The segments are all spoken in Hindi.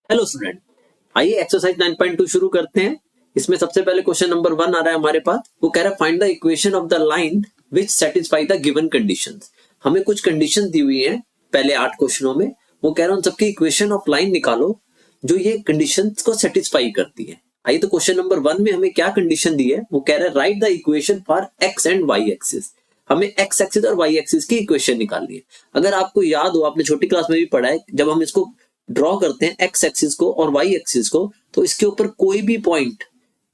हेलो स्टूडेंट, आइए एक्सरसाइज 9.2 शुरू करते हैं। इसमें सबसे पहले क्वेश्चन नंबर 1 आ रहा है हमारे पास। वो कह रहा है find the equation of the line which satisfy the given conditions. हमें कुछ कंडीशन दी हुई है पहले 8 क्वेश्चनों में। वो कह रहा है उन सबकी इक्वेशन ऑफ लाइन निकालो जो ये कंडीशंस को सेटिस्फाई करती है। आइए तो क्वेश्चन नंबर 1 में हमें क्या कंडीशन दी है। वो कह रहा है write the equation for X and Y axis. हमें एक्स एक्सिस और वाई एक्सिस की इक्वेशन निकालनी है। अगर आपको याद हो, आपने छोटी क्लास में भी पढ़ा है, जब हम इसको ड्रॉ करते हैं एक्स एक्सिस को और वाई एक्सिस को, तो इसके ऊपर कोई भी पॉइंट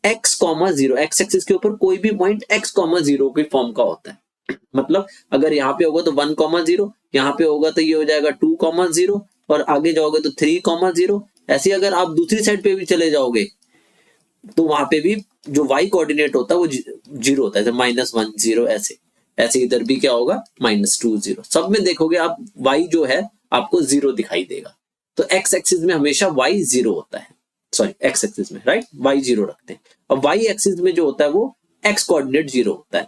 x, 0, एक्स एक्सिस के ऊपर कोई भी पॉइंट x, 0 के फॉर्म का होता है। मतलब अगर यहाँ पे होगा तो 1, 0, यहाँ पे होगा तो ये हो जाएगा 2, 0 और आगे जाओगे तो 3, 0। ऐसे अगर आप दूसरी साइड पे भी चले जाओगे तो वहां पे भी जो y कोऑर्डिनेट होता है वो 0 होता है, -1, 0। ऐसे ऐसे इधर भी क्या होगा, -2, 0। सब में देखोगे आप y जो है आपको 0 दिखाई देगा। तो x एक्सिस में हमेशा y 0 होता है, सॉरी x एक्सिस में, राइट, y 0 रखते हैं। और y एक्सिस में जो होता है वो x कोऑर्डिनेट 0 होता है।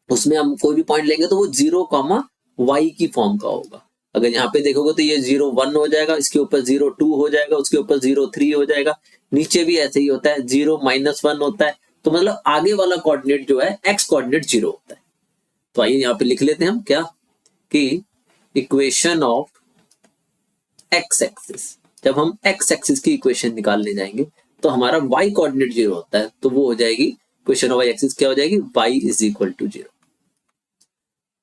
उसमें हम कोई भी पॉइंट लेंगे तो वो 0, y की फॉर्म का होगा। अगर यहाँ पे देखोगे तो ये 0, 1 हो जाएगा, इसके ऊपर 0, 2 हो जाएगा, उसके ऊपर 0, 3 हो जाएगा। नीचे भी ऐसे ही होता है, 0, -1 होता है। तो मतलब आगे वाला कोऑर्डिनेट जो है x कोऑर्डिनेट 0 होता है। तो आइए यहाँ पे लिख लेते हैं हम क्या, कि इक्वेशन ऑफ एक्स एक्सिस। जब हम एक्स एक्सिस की इक्वेशन निकालने जाएंगे तो हमारा y कोऑर्डिनेट 0 होता है, तो वो हो जाएगी इक्वेशन ऑफ y एक्सिस क्या हो जाएगी, y = 0,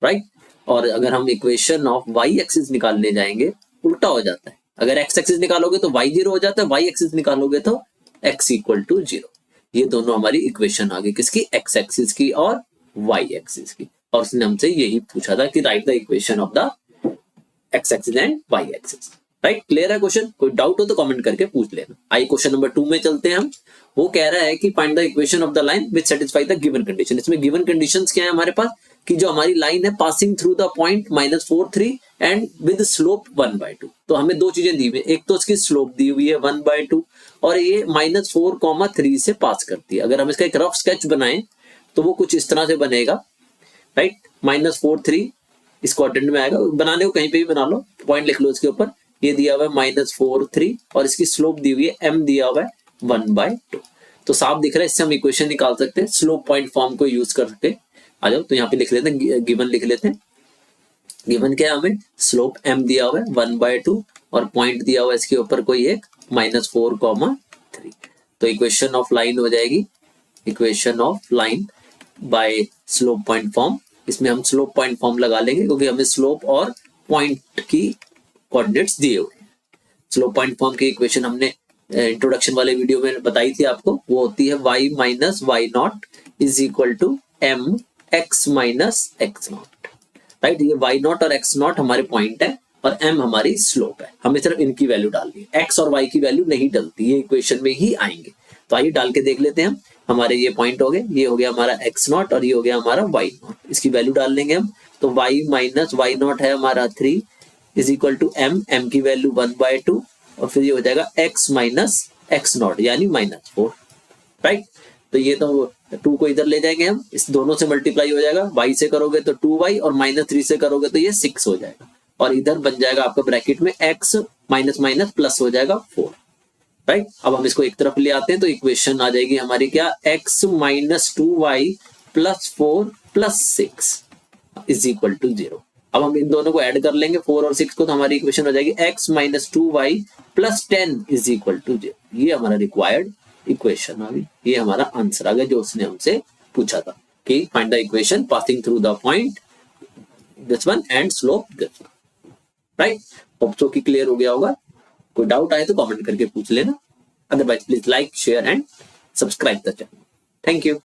राइट। और अगर हम इक्वेशन ऑफ y एक्सिस निकालने जाएंगे उल्टा हो जाता है। अगर x एक्सिस निकालोगे तो y 0 हो जाता है, y एक्सिस निकालोगे तो x = 0। ये दोनों हमारी इक्वेशन आ गई, किसकी, x एक्सिस की और y एक्सिस की। और उसने हमसे यही पूछा था कि right the equation of the x axis and y axis. Right, clear है क्वेश्चन? कोई डाउट हो तो कमेंट करके पूछ लेना। आइए क्वेश्चन नंबर 2 में चलते हैं हम। वो कह रहा है कि find the equation of the line which satisfy the given condition. इसमें गिवन कंडीशंस क्या है हमारे पास, कि जो हमारी लाइन है passing through the point -4, 3 and with slope 1/2। तो हमें दो चीजें दी हुई है, एक तो उसकी स्लोप दी हुई है 1/2 और ये -4, 3 से पास करती है। अगर हम इसका एक रफ स्केच बनाएं तो वो कुछ इस तरह से बनेगा, राइट। -4, 3 इस क्वाड्रेंट में आएगा, बनाने को कहीं पे भी बना लो, पॉइंट लिख लो इसके ऊपर। ये दिया हुआ है -4, 3 और इसकी स्लोप दी हुई है m दिया हुआ है 1/2। तो साफ दिख रहा है, इससे हम इक्वेशन निकाल सकते हैं, स्लोप पॉइंट फॉर्म को यूज करके। आ जाओ तो यहाँ पे लिख लेते हैं, गिवन लिख लेते हैं। गिवन क्या है, हमें स्लोप m दिया हुआ है 1/2 और पॉइंट दिया हुआ है इसके ऊपर कोई एक -4, 3। तो इक्वेशन ऑफ लाइन हो जाएगी, equation of line by slope point form. इसमें हम स्लोप पॉइंट फॉर्म लगा लेंगे क्योंकि हमें स्लोप और पॉइंट की कोऑर्डिनेट्स दिए हुए हैं। स्लोप पॉइंट फॉर्म की इक्वेशन हमने इंट्रोडक्शन वाले वीडियो में बताई थी आपको, वो होती है y - y0 = mx - x0, right. ये y0 और x0 हमारे पॉइंट है और m हमारी स्लोप है। हमें सिर्फ इनकी वैल्यू डालनी है, x और y की वैल्यू नहीं डलती, ये इक्वेशन में ही आएंगे। तो आइए डाल के देख लेते हैं हम। हमारे ये पॉइंट हो गए, ये हो गया हमारा x0 और ये हो गया हमारा y0। इसकी वैल्यू डाल लेंगे हम। तो y - y0 है हमारा 3 = m की वैल्यू 1/2 और फिर ये हो जाएगा x - x0 यानी -4, राइट। तो ये तो 2 को इधर ले जाएंगे हम, इस दोनों से मल्टीप्लाई हो जाएगा, y से करोगे तो 2y और -3 से करोगे तो ये 6 हो जाएगा। और इधर बन जाएगा आपका ब्रैकेट में x - प्लस हो जाएगा 4, राइट। अब हम इसको एक तरफ ले आते हैं तो इक्वेशन आ जाएगी हमारी क्या, x - 2y + 4 + 6 = 0। अब हम इन दोनों को ऐड कर लेंगे 4 और 6 को, तो हमारी इक्वेशन हो जाएगी x - 2y + 10 = 0। ये हमारा रिक्वायर्ड इक्वेशन आ गई, ये हमारा आंसर आ गया जो उसने हमसे पूछा था कि find the equation passing through the point this one and slope this one, right. Hope so कि क्लियर हो गया होगा। कोई डाउट आए तो कमेंट करके पूछ लेना, otherwise please like, share and subscribe the channel. Thank you.